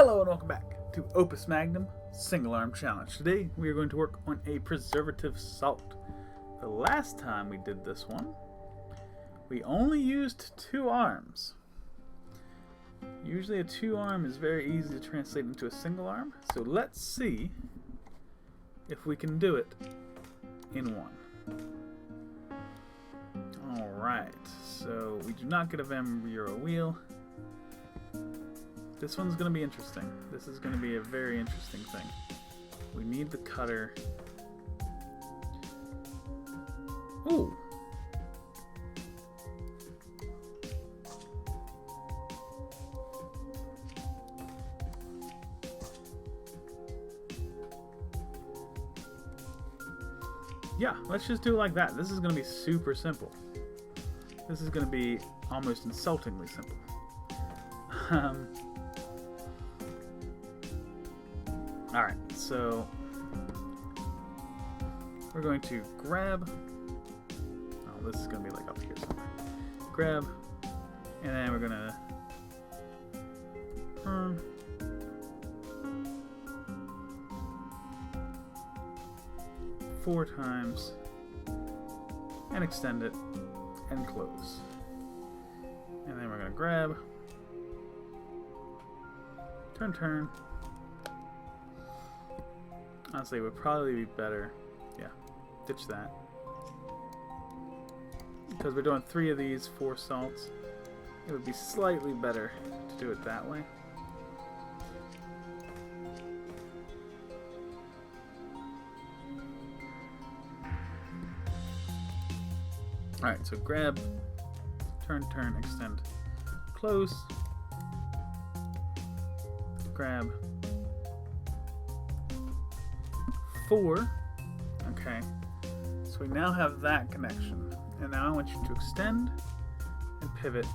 Hello and welcome back to Opus Magnum Single Arm Challenge. Today we are going to work on a preservative salt. The last time we did this one, we only used 2 arms. Usually a 2-arm is very easy to translate into a single arm, so let's see if we can do it in one. Alright, so we do not get a Van wheel. This one's going to be interesting. This is going to be a very interesting thing. We need the cutter. Ooh! Yeah, let's just do it like that. This is going to be super simple. This is going to be almost insultingly simple. Alright, so we're going to grab, oh, this is going to be like up here somewhere. Grab, and then we're going to turn, four times, and extend it, and close. And then we're going to grab, turn. Honestly, it would probably be better, yeah, ditch that. Because we're doing 3 of these 4 salts, it would be slightly better to do it that way. Alright, so grab, turn, extend, close, grab, 4. Okay, so we now have that connection, and now I want you to extend and pivot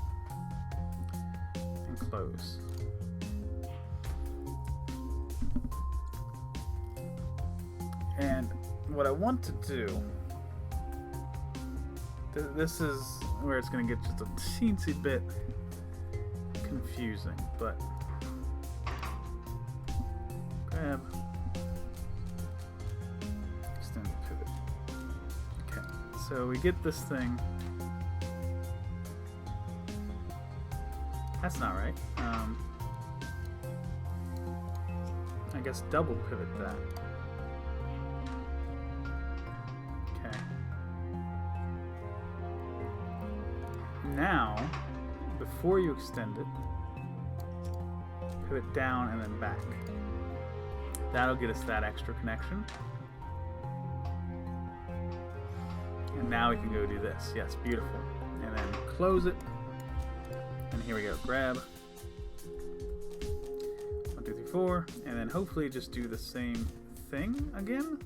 and close. And what I want to do, this is where it's going to get just a teensy bit confusing, but grab, extend, pivot. Okay, so we get this thing. That's not right. I guess double pivot that. Okay. Now, before you extend it, pivot down and then back. That'll get us that extra connection. And now we can go do this. Yes, beautiful. And then close it. And here we go. Grab. 1, 2, 3, 4. And then hopefully just do the same thing again.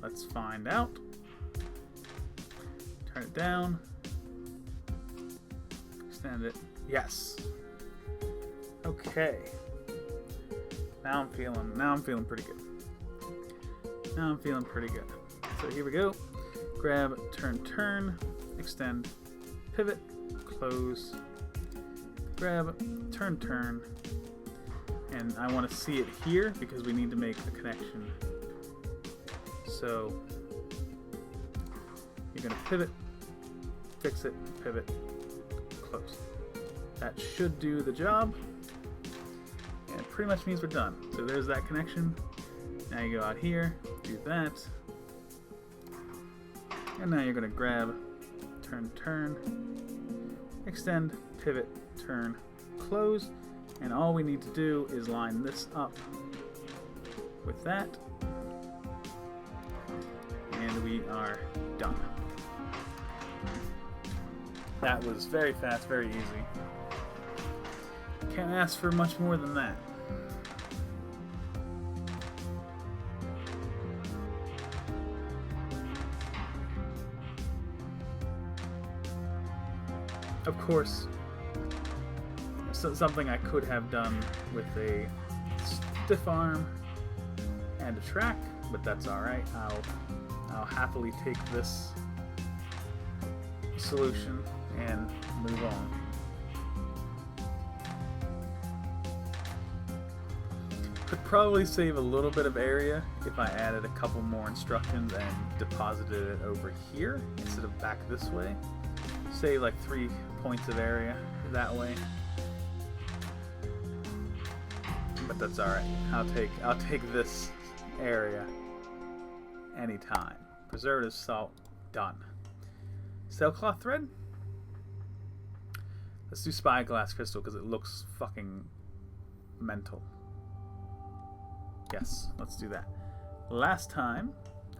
Let's find out. Turn it down. Extend it. Yes. Okay. Now I'm feeling pretty good. So here we go. Grab, turn, extend, pivot, close. Grab, turn. And I want to see it here because we need to make a connection. So you're going to pivot, fix it, pivot, close. That should do the job. And it pretty much means we're done. So there's that connection. Now you go out here, do that. And now you're going to grab, turn, extend, pivot, turn, close. And all we need to do is line this up with that. And we are done. That was very fast, very easy. Can't ask for much more than that. Of course, something I could have done with a stiff arm and a track, but that's alright. I'll happily take this solution and move on. Could probably save a little bit of area if I added a couple more instructions and deposited it over here instead of back this way. Save like 3 points of area that way. But that's alright. I'll take this area anytime. Preservative salt, done. Sailcloth thread? Let's do Spyglass crystal because it looks fucking mental. Yes, let's do that. Last time,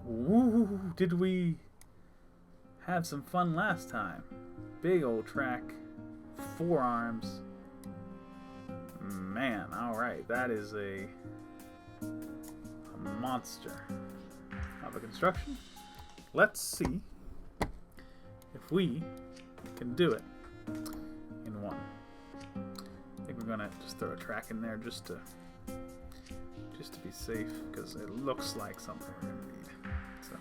woo, did we have some fun last time. Big old track, 4 arms. Man, alright, that is a monster of a construction. Let's see if we can do it in one. I think we're gonna just throw a track in there just to be safe, because it looks like something we're gonna need. So,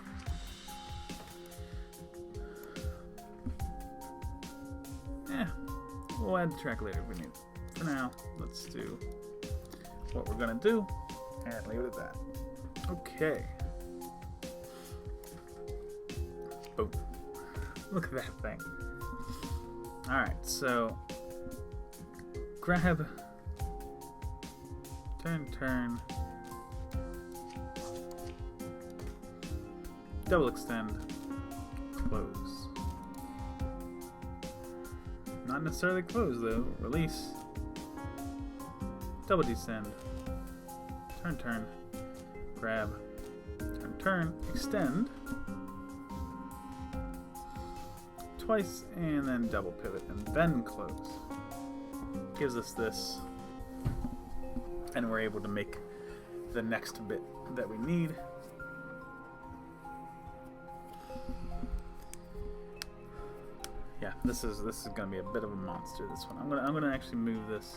yeah, we'll add the track later if we need it. For now, let's do what we're gonna do and leave it at that. Okay. Boom. Look at that thing. Alright, so grab, turn, double extend, close. Not necessarily close though. Release, double descend, turn, grab, turn, extend twice, and then double pivot, and then close. Gives us this, and we're able to make the next bit that we need. Yeah, this is gonna be a bit of a monster. This one, I'm gonna actually move this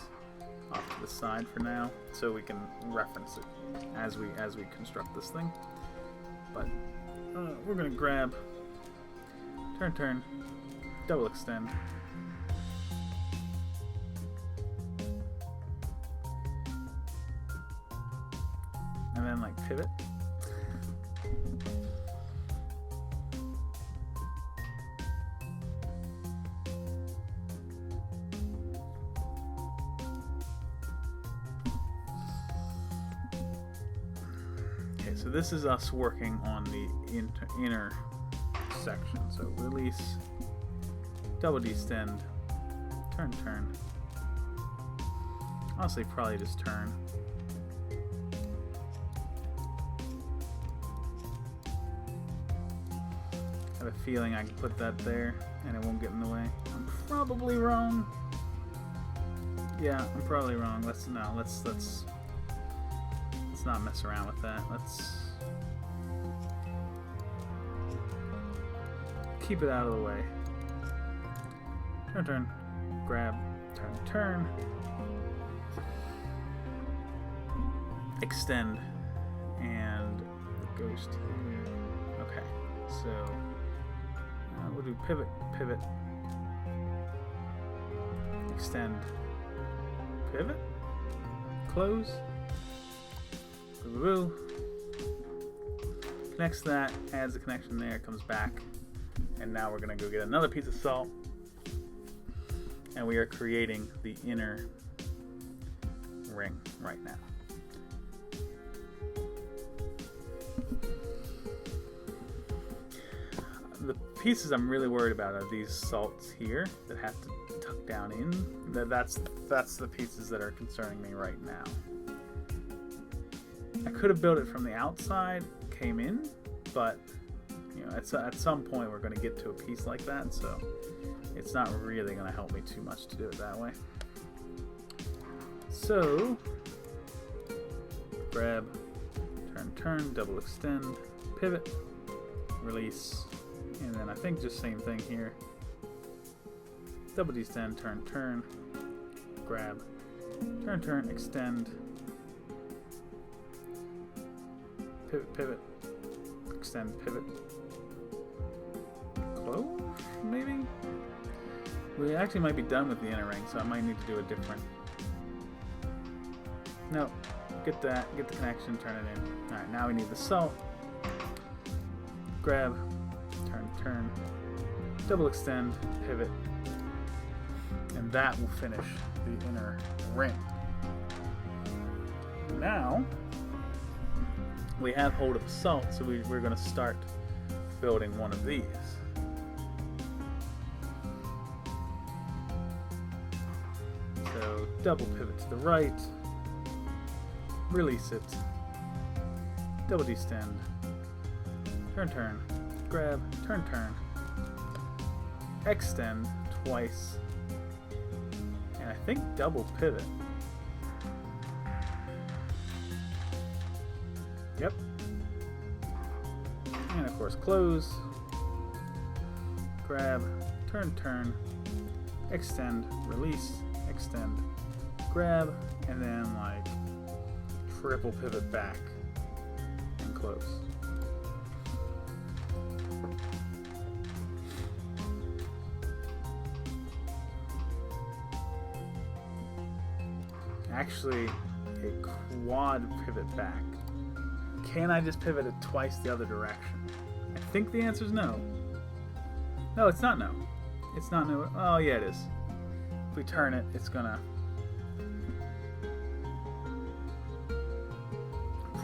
off to the side for now, so we can reference it as we construct this thing. But we're gonna grab, turn, double extend, and then like pivot. Okay, so this is us working on the inner section. So release, double descend, turn. Honestly, probably just turn. I have a feeling I can put that there and it won't get in the way. I'm probably wrong. Yeah, I'm probably wrong. Let's not mess around with that. Let's keep it out of the way. Turn, grab, turn, extend, and it goes to here. Okay, so we'll do pivot, extend, pivot, close, boo, connects that, adds the connection there, comes back, and now we're gonna go get another piece of salt. And we are creating the inner ring right now. The pieces I'm really worried about are these salts here that have to tuck down in. That's the pieces that are concerning me right now. I could have built it from the outside, came in, but you know, at some point we're going to get to a piece like that, so it's not really going to help me too much to do it that way. So, grab, turn, double extend, pivot, release, and then I think just same thing here. Double descend, turn, grab, turn, extend, pivot, extend, pivot, close, maybe? We actually might be done with the inner ring, so I might need to do a different... No, get that, get the connection, turn it in. Alright, now we need the salt. Grab, turn, double extend, pivot, and that will finish the inner ring. Now, we have hold of the salt, so we're going to start building one of these. So, double pivot to the right, release it, double destend, turn, grab, turn, extend twice, and I think double pivot. Yep. And of course close, grab, turn, extend, release, extend, grab, and then like triple pivot back and close. Actually, a quad pivot back. Can I just pivot it twice the other direction? I think the answer is no. No, it's not no. It's not no. Oh, yeah, it is. If we turn it, it's gonna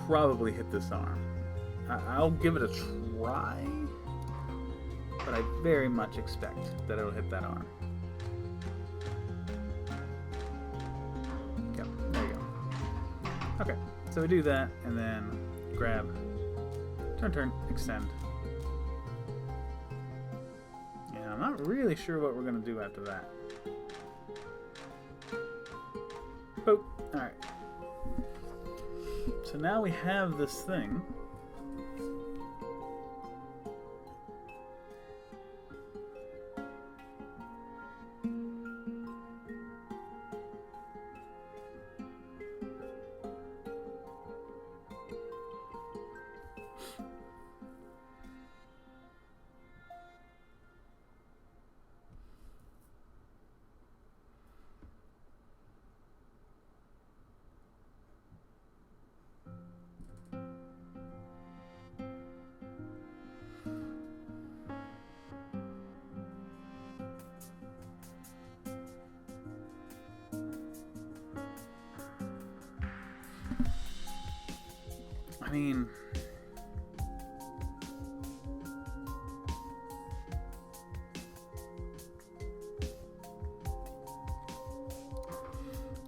probably hit this arm. I'll give it a try, but I very much expect that it'll hit that arm. Yep, there you go. Okay, so we do that, and then grab, turn, extend. And I'm not really sure what we're going to do after that. Oh, alright. So now we have this thing. I mean,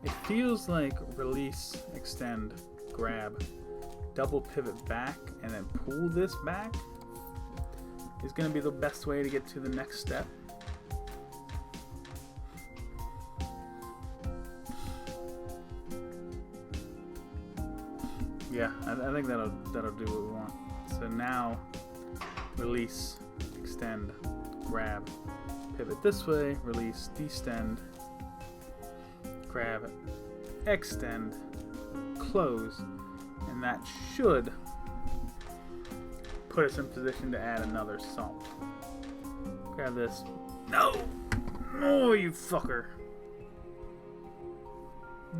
it feels like release, extend, grab, double pivot back, and then pull this back is going to be the best way to get to the next step. Yeah, I think that'll do what we want. So now, release, extend, grab, pivot this way, release, destend, grab, extend, close, and that should put us in position to add another salt. Grab this. No! No, you fucker!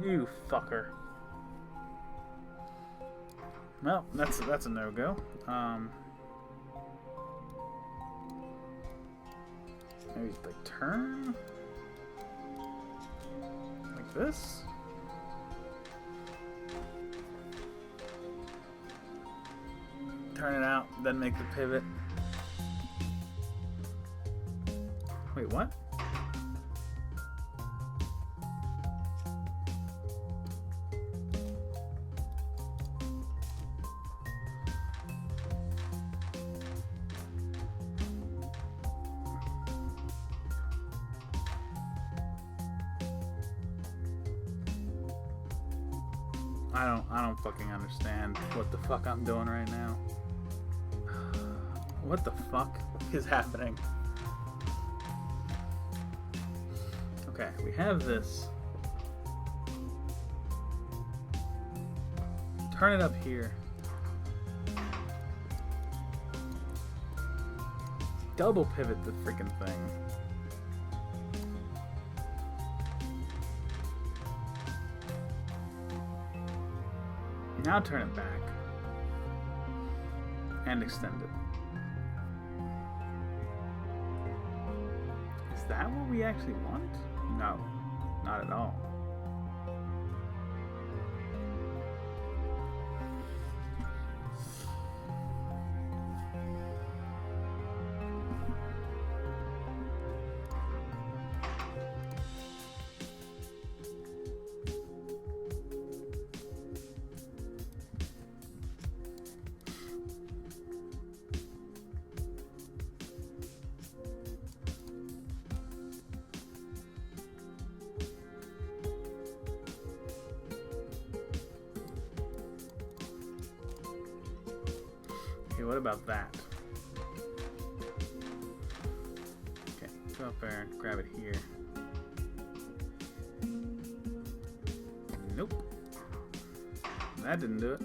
You fucker. Well, that's a no-go. Maybe like turn like this. Turn it out, then make the pivot. Wait, what? I don't fucking understand what the fuck I'm doing right now. What the fuck is happening? Okay, we have this. Turn it up here. Double pivot the freaking thing. Now turn it back. And extend it. Is that what we actually want? No, not at all. Okay, what about that? Okay, go up there, grab it here. Nope. That didn't do it.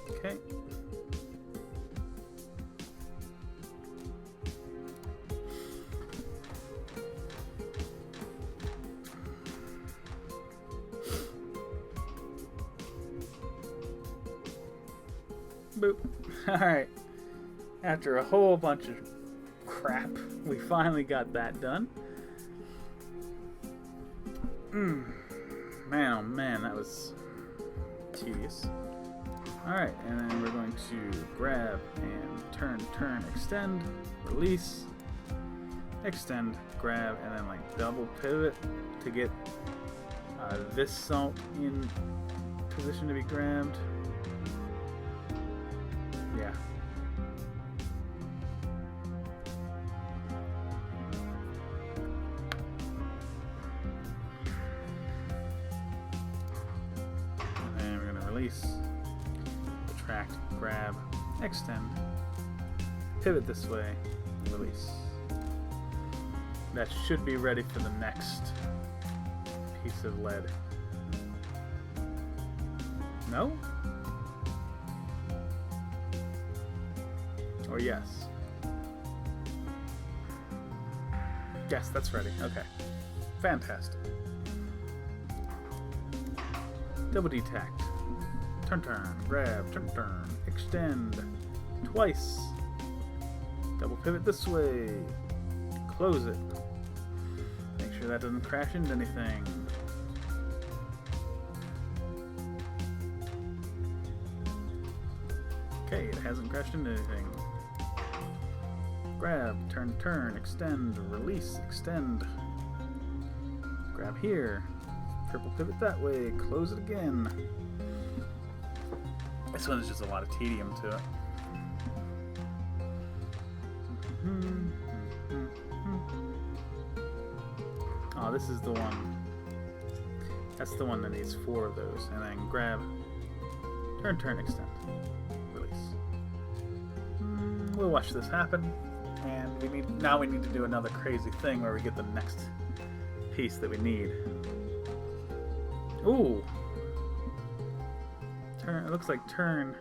Okay. Boop. Alright. After a whole bunch of crap, we finally got that done. Man, oh man, that was tedious. Alright, and then we're going to grab and turn, extend, release, extend, grab, and then like double pivot to get this salt in position to be grabbed. Yeah. And then we're going to release, retract, grab, extend, pivot this way, release. That should be ready for the next piece of lead. No? Or yes? Yes, that's ready. Okay. Fantastic. Double detect. Turn, grab, turn, extend. Twice. Double pivot this way. Close it. Make sure that doesn't crash into anything. Okay, it hasn't crashed into anything. Grab, turn, extend, release, extend. Grab here. Triple pivot that way, close it again. This one is just a lot of tedium to it. Oh, this is the one. That's the one that needs 4 of those. And then grab, turn, extend, release. We'll watch this happen. And now we need to do another crazy thing where we get the next piece that we need. Ooh! Turn. It looks like turn.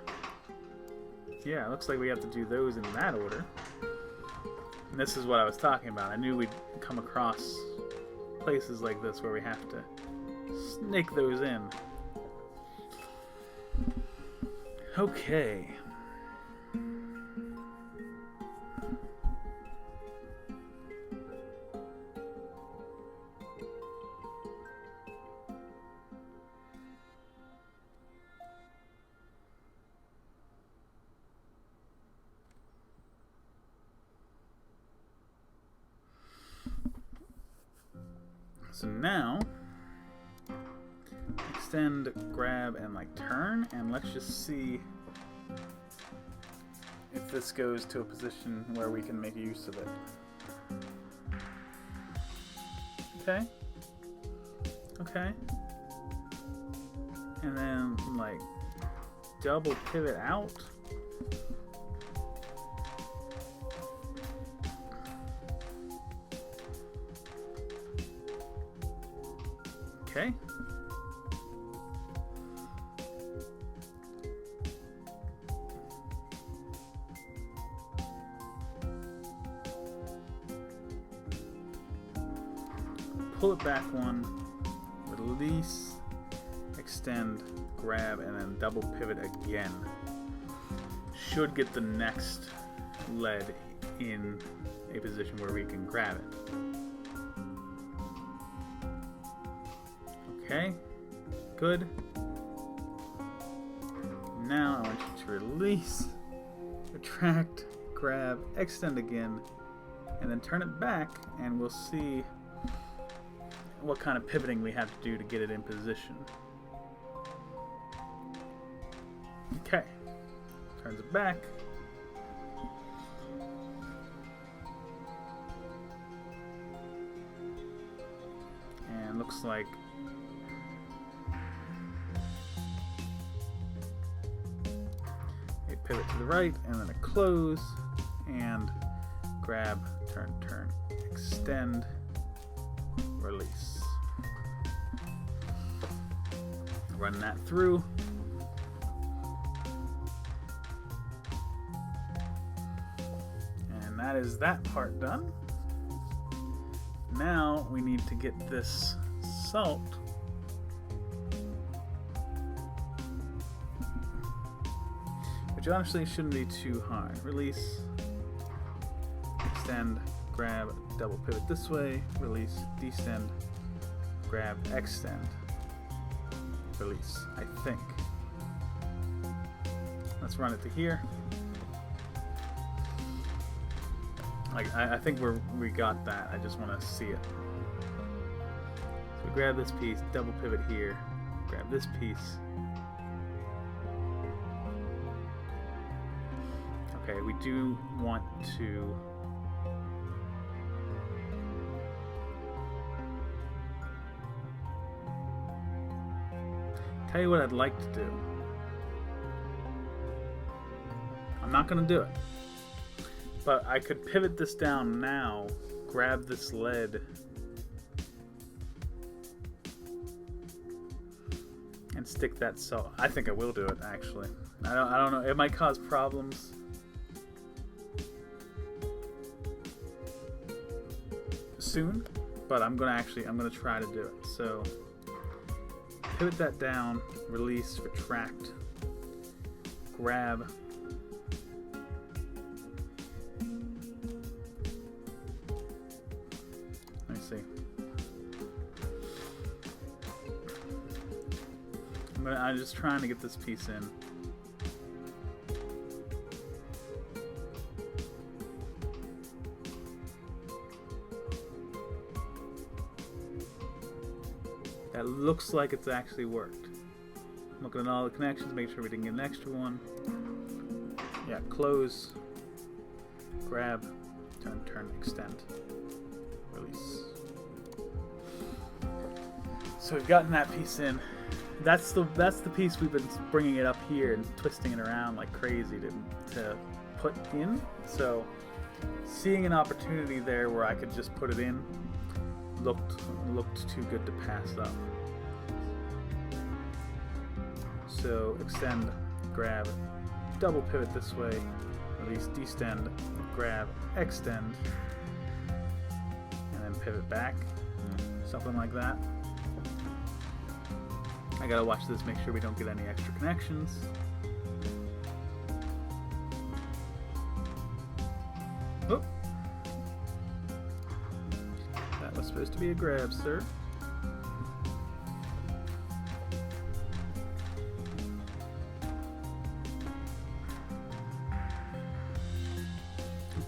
Yeah, it looks like we have to do those in that order. And this is what I was talking about. I knew we'd come across places like this where we have to snake those in. Okay. So now, extend, grab, and like turn, and let's just see if this goes to a position where we can make use of it. Okay. Okay. And then like double pivot out. Okay. Pull it back one, release, extend, grab, and then double pivot again. Should get the next lead in a position where we can grab it. Okay, good. Now I want you to release, retract, grab, extend again, and then turn it back, and we'll see what kind of pivoting we have to do to get it in position. Okay, turns it back. And looks like a pivot to the right, and then a close, and grab, turn, turn, extend, release. Run that through. And that is that part done. Now we need to get this salt which honestly shouldn't be too hard. Release, extend, grab, double pivot this way, release, descend, grab, extend, release, I think. Let's run it to here. Like, I think we got that. I just want to see it. So grab this piece, double pivot here, grab this piece. Okay, we do want to tell you what I'd like to do. I'm not going to do it. But I could pivot this down now, grab this lead, and stick that salt. I think I will do it, actually. I don't know. It might cause problems. Soon, but I'm gonna try to do it. So pivot that down, release, retract, grab. See. I'm just trying to get this piece in. That looks like it's actually worked. Looking at all the connections, make sure we didn't get an extra one. Yeah, close, grab, turn, turn, extend, release. So we've gotten that piece in. That's the piece we've been bringing it up here and twisting it around like crazy to put in. So seeing an opportunity there where I could just put it in looked too good to pass up. So extend, grab, double pivot this way, release, descend, grab, extend, and then pivot back, something like that. I gotta watch this, make sure we don't get any extra connections. Oh. That was supposed to be a grab, sir.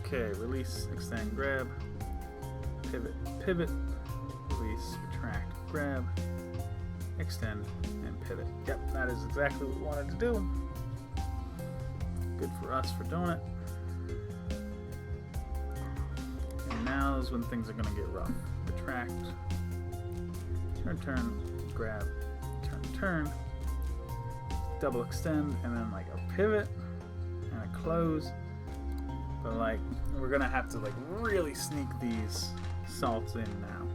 Okay, release, extend, grab, pivot, pivot, release, retract, grab, extend, and pivot. Yep, that is exactly what we wanted to do. Good for us for doing it. And now is when things are going to get rough. Retract, turn, turn, grab, turn, turn, double extend, and then like a pivot and a close. But like, we're going to have to like really sneak these salts in now.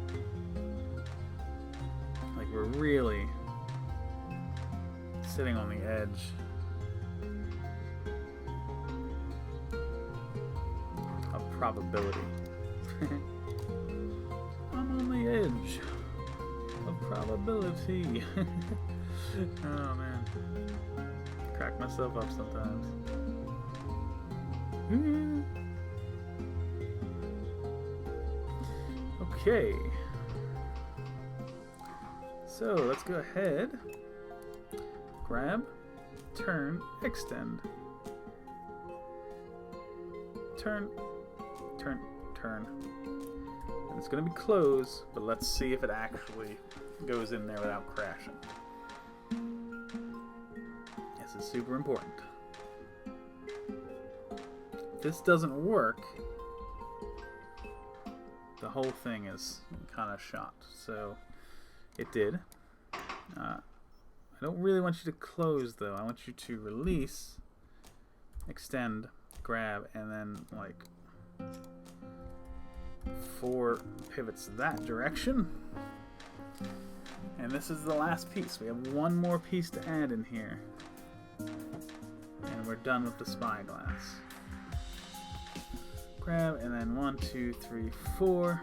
Like, we're really sitting on the edge of probability. I'm on the edge of probability. Oh man. Crack myself up sometimes. Okay. So let's go ahead. Grab, turn, extend. Turn, turn, turn. And it's going to be closed, but let's see if it actually goes in there without crashing. This is super important. If this doesn't work, the whole thing is kind of shot. So it did. I don't really want you to close though. I want you to release, extend, grab, and then like 4 pivots that direction. And this is the last piece. We have one more piece to add in here. And we're done with the spyglass. Grab, and then 1, 2, 3, 4.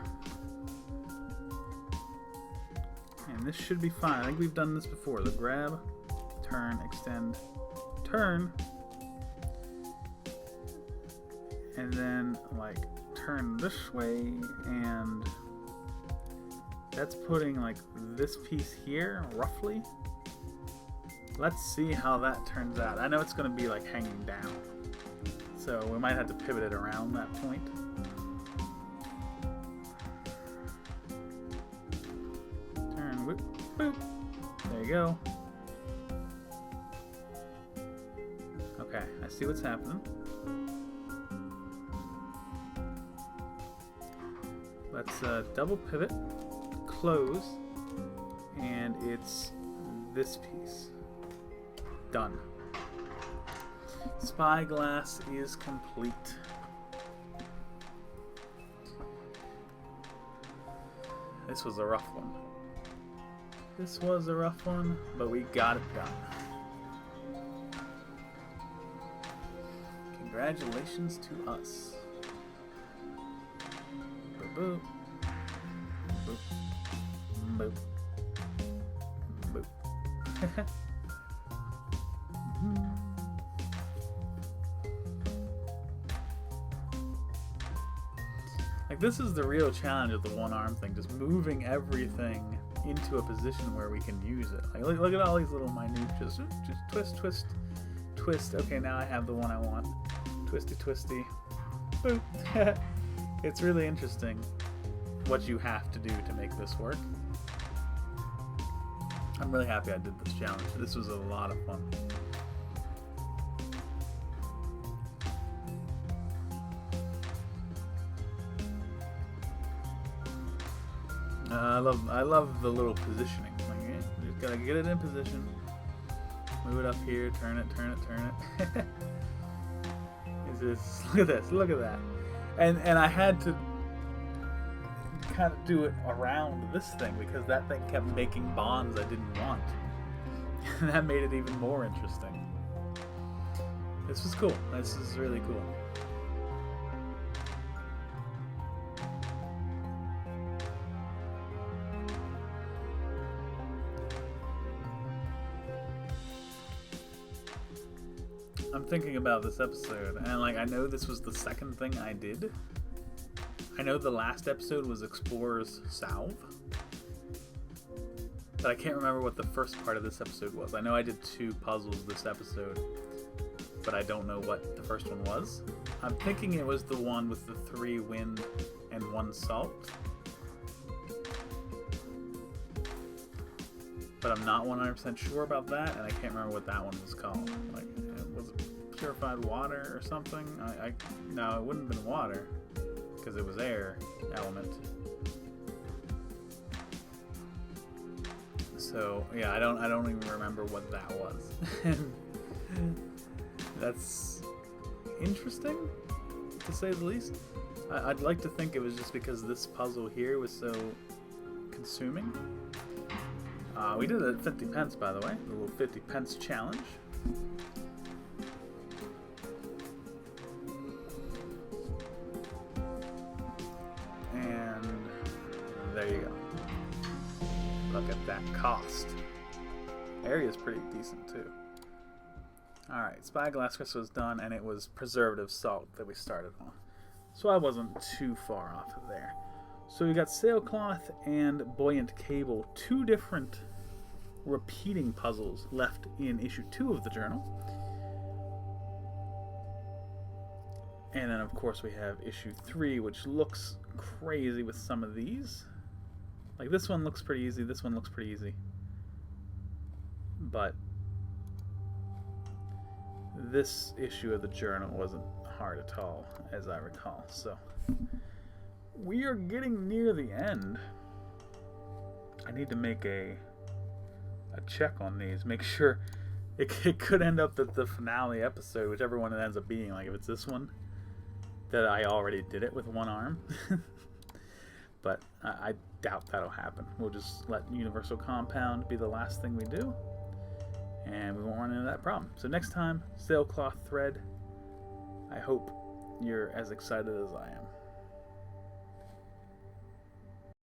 And this should be fine. I think we've done this before. The grab, turn, extend, turn. And then like turn this way, and that's putting like this piece here roughly. Let's see how that turns out. I know it's going to be like hanging down, so we might have to pivot it around that point. Turn, whoop, boop. There you go. Okay, I see what's happening. Let's double pivot, close, and it's this piece. Done. Spyglass is complete. This was a rough one. This was a rough one, but we got it done. Congratulations to us. Boop, boop, boop, boop. Like, this is the real challenge of the one arm thing, just moving everything into a position where we can use it. Like, look at all these little minute, just twist, twist, twist. Okay, now I have the one I want. Twisty, twisty, boop. It's really interesting what you have to do to make this work. I'm really happy I did this challenge. This was a lot of fun. I love the little positioning. Like, you just gotta get it in position. Move it up here. Turn it. Turn it. Turn it. Look at this. Look at that. And I had to kind of do it around this thing because that thing kept making bonds I didn't want. And that made it even more interesting. This was cool. This is really cool. I'm thinking about this episode, and like, I know this was the second thing I did. I know the last episode was Explorer's Salve, but I can't remember what the first part of this episode was. I know I did 2 puzzles this episode, but I don't know what the first one was. I'm thinking it was the one with the 3 wind and 1 salt, but I'm not 100% sure about that, and I can't remember what that one was called. Like, was it purified water or something? No, it wouldn't have been water because it was air element. So yeah, I don't even remember what that was. That's interesting, to say the least. I'd like to think it was just because this puzzle here was so consuming. We did it at 50 pence, by the way, the little 50 pence challenge. And there you go. look at that cost. Area's pretty decent too. Alright, Spyglass crystal was done, and it was preservative salt that we started on. So I wasn't too far off of there. So we got sailcloth and buoyant cable, 2 different repeating puzzles left in issue 2 of the journal. And then of course we have issue 3, which looks crazy with some of these. Like this one looks pretty easy, this one looks pretty easy. But this issue of the journal wasn't hard at all, as I recall. So we are getting near the end. I need to make a check on these, make sure it could end up that the finale episode, whichever one it ends up being, like if it's this one, that I already did it with one arm. But I doubt that'll happen. We'll just let Universal Compound be the last thing we do, and we won't run into that problem. So next time, sailcloth thread. I hope you're as excited as I am.